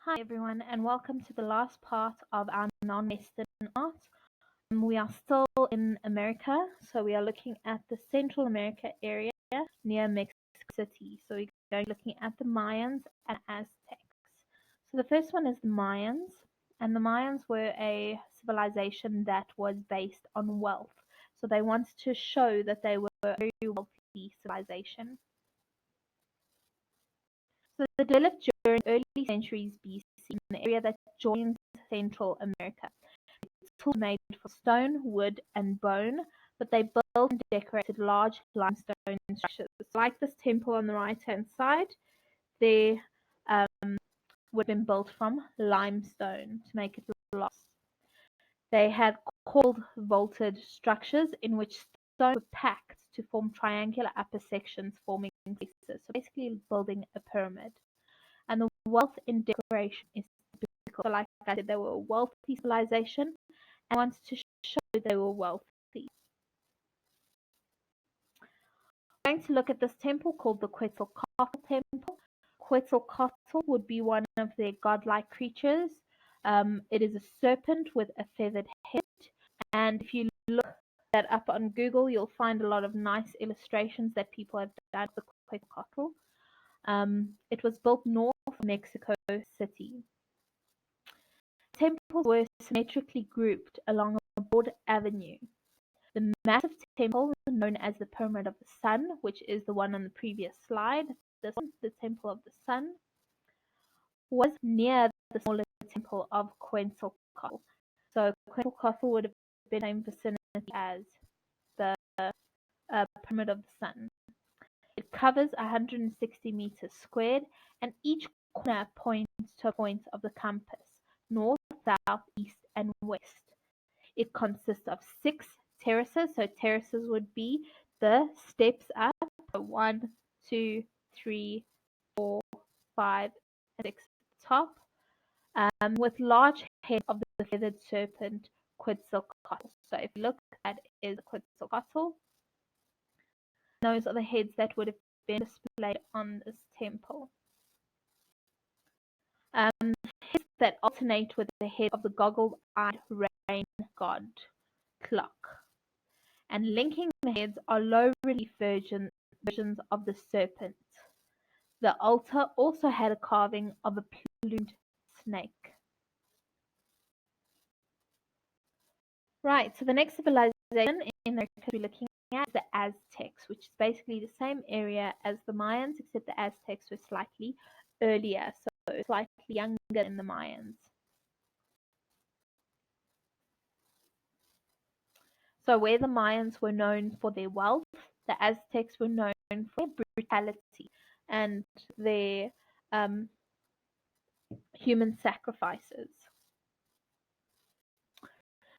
Hi everyone, and welcome to the last part of our non-Western art. We are still in America, so we are looking at the Central America area near Mexico City. So we're going looking at the Mayans and Aztecs. So the first one is the Mayans, and the Mayans were a civilization that was based on wealth. So they wanted to show that they were a very wealthy civilization. So they developed during early centuries BC in the area that joins Central America. Its tools were made from stone, wood, and bone, but they built and decorated large limestone structures. Like this temple on the right-hand side, they would have been built from limestone to make it last. They had coiled vaulted structures in which stone were packed to form triangular upper sections forming faces. So basically building a pyramid. And the wealth in decoration is typical. So like I said, they were a wealthy civilization and wanted to show they were wealthy. We're going to look at this temple called the Quetzalcoatl Temple. Quetzalcoatl would be one of their godlike creatures. It is a serpent with a feathered head, and if you look that up on Google, you'll find a lot of nice illustrations that people have done of the Quetzalcoatl. It was built north of Mexico City. Temples were symmetrically grouped along a broad avenue. The massive temple, known as the Pyramid of the Sun, which is the one on the previous slide, this one, the Temple of the Sun, was near the smaller temple of Quetzalcoatl. So Quetzalcoatl would have been the same vicinity as the Pyramid of the Sun. It covers 160 meters squared, and each corner points to a point of the compass, north, south, east, and west. It consists of 6 terraces. So terraces would be the steps up, 1, 2, 3, 4, 5, and 6 at the top, with large head of the feathered serpent Quetzalcoatl. So if you look, that is Quetzalcoatl. Those are the heads that would have been displayed on this temple. Heads that alternate with the head of the goggle-eyed rain god Clock. And linking the heads are low relief versions of the serpent. The altar also had a carving of a plumed snake. Right, so the next civilization in America we're looking at is the Aztecs, which is basically the same area as the Mayans, except the Aztecs were slightly earlier, so slightly younger than the Mayans. So where the Mayans were known for their wealth, the Aztecs were known for their brutality and their human sacrifices.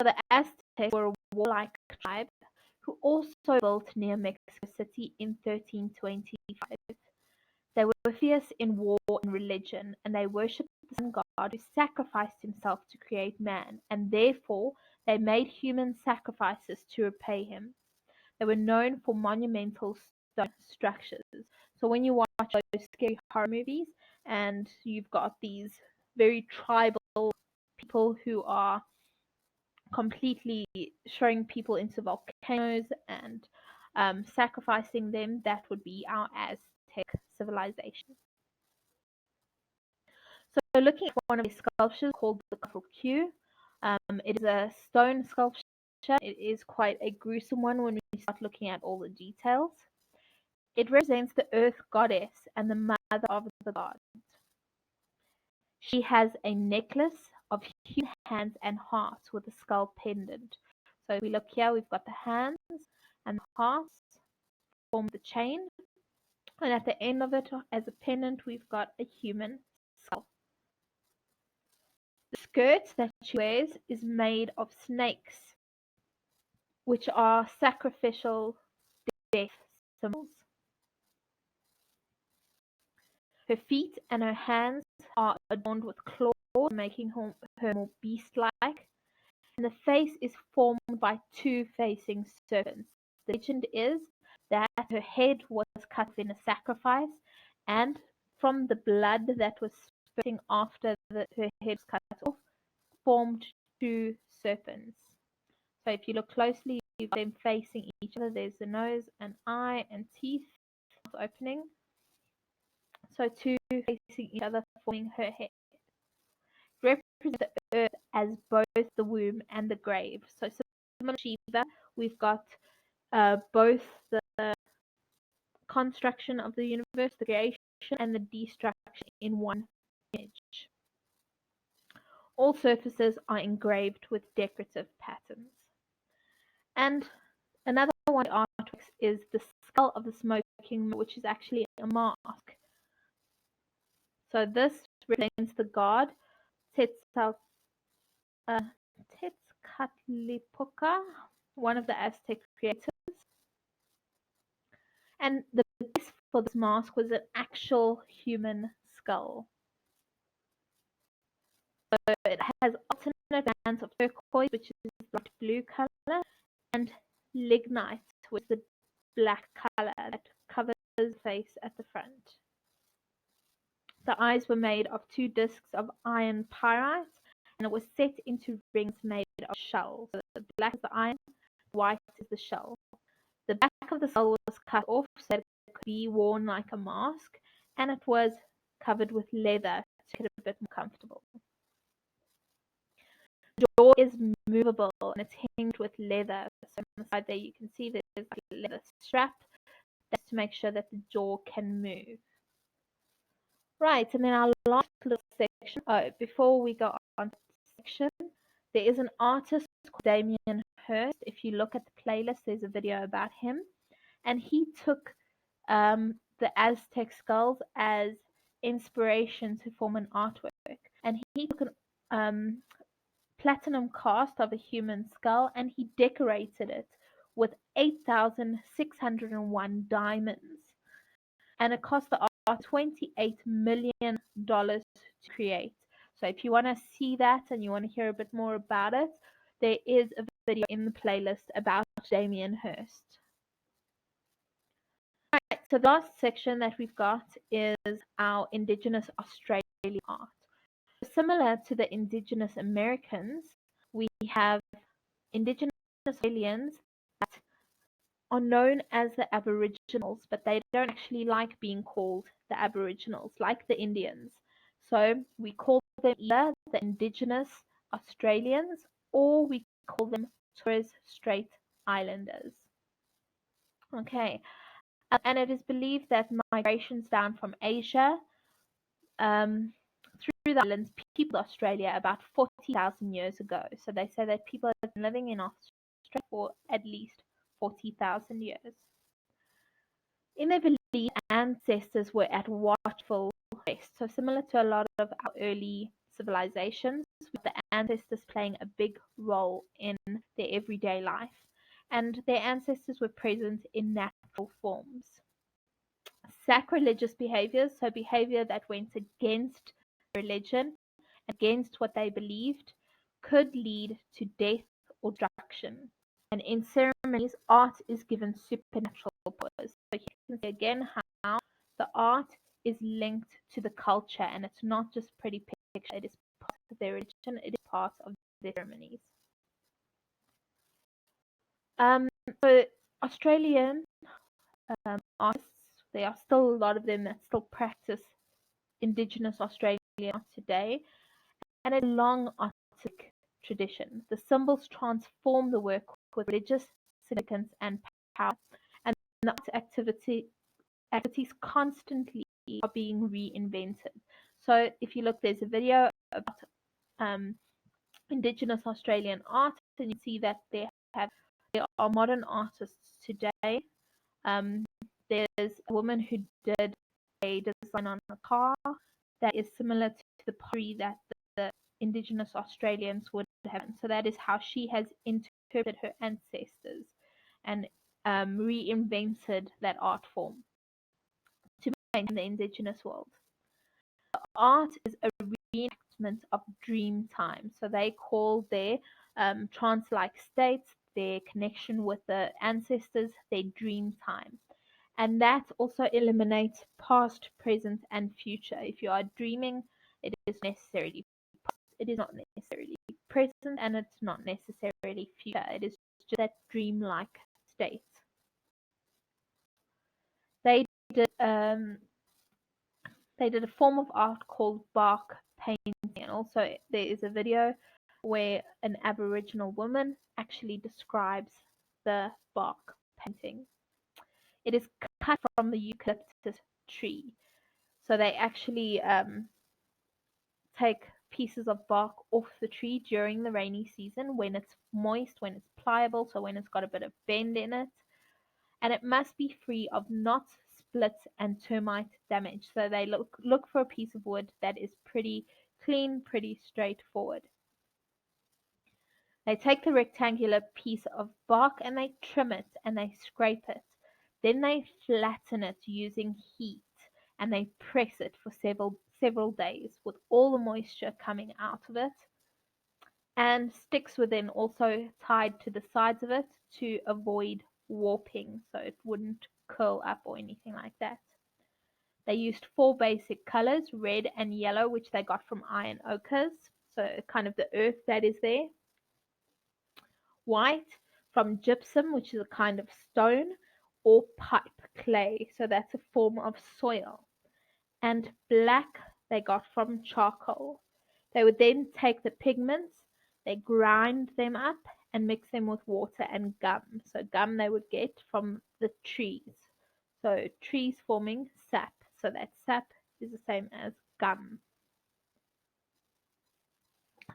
So the Aztecs were a warlike tribe who also built near Mexico City in 1325. They were fierce in war and religion, and they worshipped the sun god who sacrificed himself to create man, and therefore they made human sacrifices to repay him. They were known for monumental stone structures. So when you watch those scary horror movies and you've got these very tribal people who are completely throwing people into volcanoes and sacrificing them, that would be our Aztec civilization. So looking at one of these sculptures called the Q, it is a stone sculpture. It is quite a gruesome one when we start looking at all the details. It represents the earth goddess and the mother of the gods. She has a necklace of human hands and hearts with a skull pendant. So if we look here, we've got the hands and the hearts form the chain. And at the end of it, as a pendant, we've got a human skull. The skirt that she wears is made of snakes, which are sacrificial death symbols. Her feet and her hands are adorned with claws, making her more beast-like. And the face is formed by 2 facing serpents. The legend is that her head was cut in a sacrifice, and from the blood that was spitting after her head was cut off, formed two serpents. So if you look closely, you've got them facing each other. There's the nose and eye and teeth opening. So two facing each other, forming her head. Represents the earth as both the womb and the grave. So similar to Shiva, we've got both the construction of the universe, the creation, and the destruction in one image. All surfaces are engraved with decorative patterns. And another one of the artworks is the skull of the smoking man, which is actually a mask. So this represents the god Tezcatlipoca, one of the Aztec creators. And the base for this mask was an actual human skull. So it has alternate bands of turquoise, which is light blue color, and lignite, which is the black color that covers the face at the front. The eyes were made of 2 discs of iron pyrite, and it was set into rings made of shells. So the black is the iron, the white is the shell. The back of the skull was cut off so that it could be worn like a mask, and it was covered with leather to make it a bit more comfortable. The jaw is movable and it's hinged with leather. So on the side there you can see there's a leather strap. That's to make sure that the jaw can move. Right, and then our last little section, before we go on to the section, there is an artist called Damien Hirst. If you look at the playlist, there's a video about him. And he took the Aztec skulls as inspiration to form an artwork. And he took an platinum cast of a human skull and he decorated it with 8,601 diamonds. And it cost the art $28 million to create. So if you want to see that and you want to hear a bit more about it, there is a video in the playlist about Damien Hirst. Right, so the last section that we've got is our Indigenous Australian art. Similar to the Indigenous Americans, we have Indigenous Australians that are known as the Aboriginals, but they don't actually like being called the Aboriginals, like the Indians. So we call them either the Indigenous Australians or we call them Torres Strait Islanders. Okay, and it is believed that migrations down from Asia through the islands peopled Australia about 40,000 years ago. So they say that people have been living in Australia for at least 40,000 years. In their belief, ancestors were at watchful rest. So similar to a lot of our early civilizations, with the ancestors playing a big role in their everyday life. And their ancestors were present in natural forms. Sacrilegious behaviors, so behavior that went against religion, against what they believed, could lead to death or destruction. And in ceremonies, art is given supernatural powers. So you can see again how the art is linked to the culture, and it's not just pretty picture. It is part of their religion. It is part of their ceremonies. So Australian artists, there are still a lot of them that still practice Indigenous Australian art today, and a long artistic tradition. The symbols transform the work with religious significance and power, and the art activities constantly are being reinvented. So if you look, there's a video about Indigenous Australian art, and you see that there are modern artists today. There's a woman who did a design on a car that is similar to the pottery that the Indigenous Australians would have. So that is how she has interpreted her ancestors and reinvented that art form to maintain the Indigenous world. The art is a reenactment of dream time. So they call their trance-like states, their connection with the ancestors, their dream time. And that also eliminates past, present, and future. If you are dreaming It is necessarily past, it is not necessarily present, and it's not necessarily future. It is just that dreamlike state. They did they did a form of art called bark painting, and also there is a video where an Aboriginal woman actually describes the bark painting. It is cut from the eucalyptus tree. So they actually take pieces of bark off the tree during the rainy season when it's moist, when it's pliable, so when it's got a bit of bend in it. And it must be free of knots, splits, and termite damage. So they look for a piece of wood that is pretty clean, pretty straightforward. They take the rectangular piece of bark and they trim it and they scrape it. Then they flatten it using heat and they press it for several days with all the moisture coming out of it. And sticks were then also tied to the sides of it to avoid warping so it wouldn't curl up or anything like that. They used 4 basic colors, red and yellow, which they got from iron ochres, so kind of the earth that is there. White from gypsum, which is a kind of stone, or pipe clay, so that's a form of soil. And black they got from charcoal. They would then take the pigments, they grind them up and mix them with water and gum. So gum they would get from the trees. So trees forming sap. So that sap is the same as gum.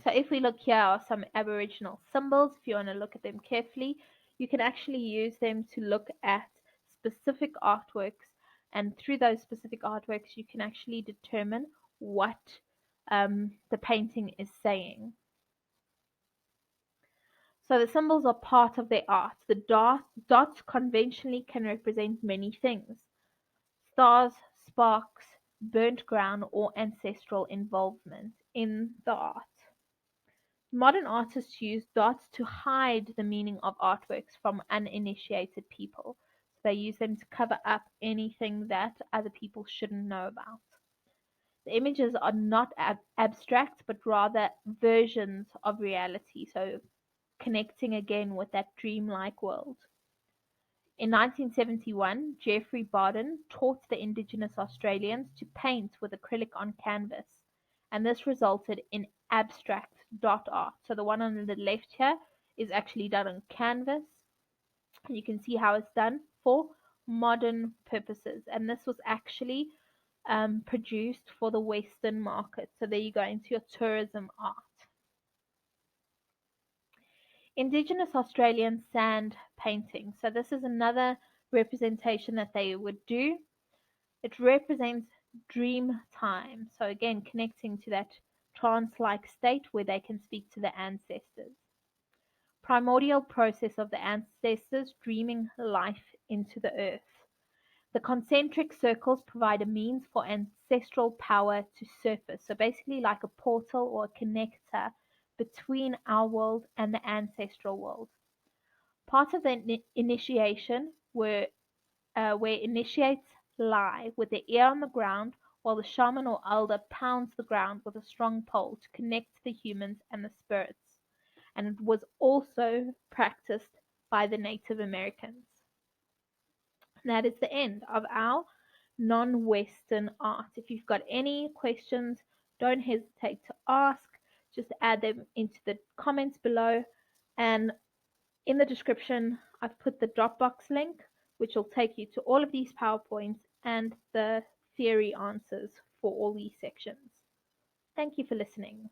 So if we look here are some Aboriginal symbols. If you want to look at them carefully, you can actually use them to look at specific artworks, and through those specific artworks you can actually determine what the painting is saying. So the symbols are part of their art. The dots conventionally can represent many things: stars, sparks, burnt ground, or ancestral involvement in the art. Modern artists use dots to hide the meaning of artworks from uninitiated people. So they use them to cover up anything that other people shouldn't know about. The images are not abstract, but rather versions of reality, so connecting again with that dreamlike world. In 1971, Geoffrey Barden taught the Indigenous Australians to paint with acrylic on canvas, and this resulted in abstract dot art. So the one on the left here is actually done on canvas. You can see how it's done for modern purposes, and this was actually produced for the Western market. So there you go into your tourism art. Indigenous Australian sand painting. So this is another representation that they would do. It represents dream time. So again, connecting to that trance-like state where they can speak to the ancestors. Primordial process of the ancestors dreaming life into the earth. The concentric circles provide a means for ancestral power to surface. So basically like a portal or a connector between our world and the ancestral world. Part of the initiation were where initiates lie with the ear on the ground while the shaman or elder pounds the ground with a strong pole to connect the humans and the spirits. And it was also practiced by the Native Americans. And that is the end of our non-Western art. If you've got any questions, don't hesitate to ask. Just add them into the comments below. And in the description, I've put the Dropbox link, which will take you to all of these PowerPoints and the theory answers for all these sections. Thank you for listening.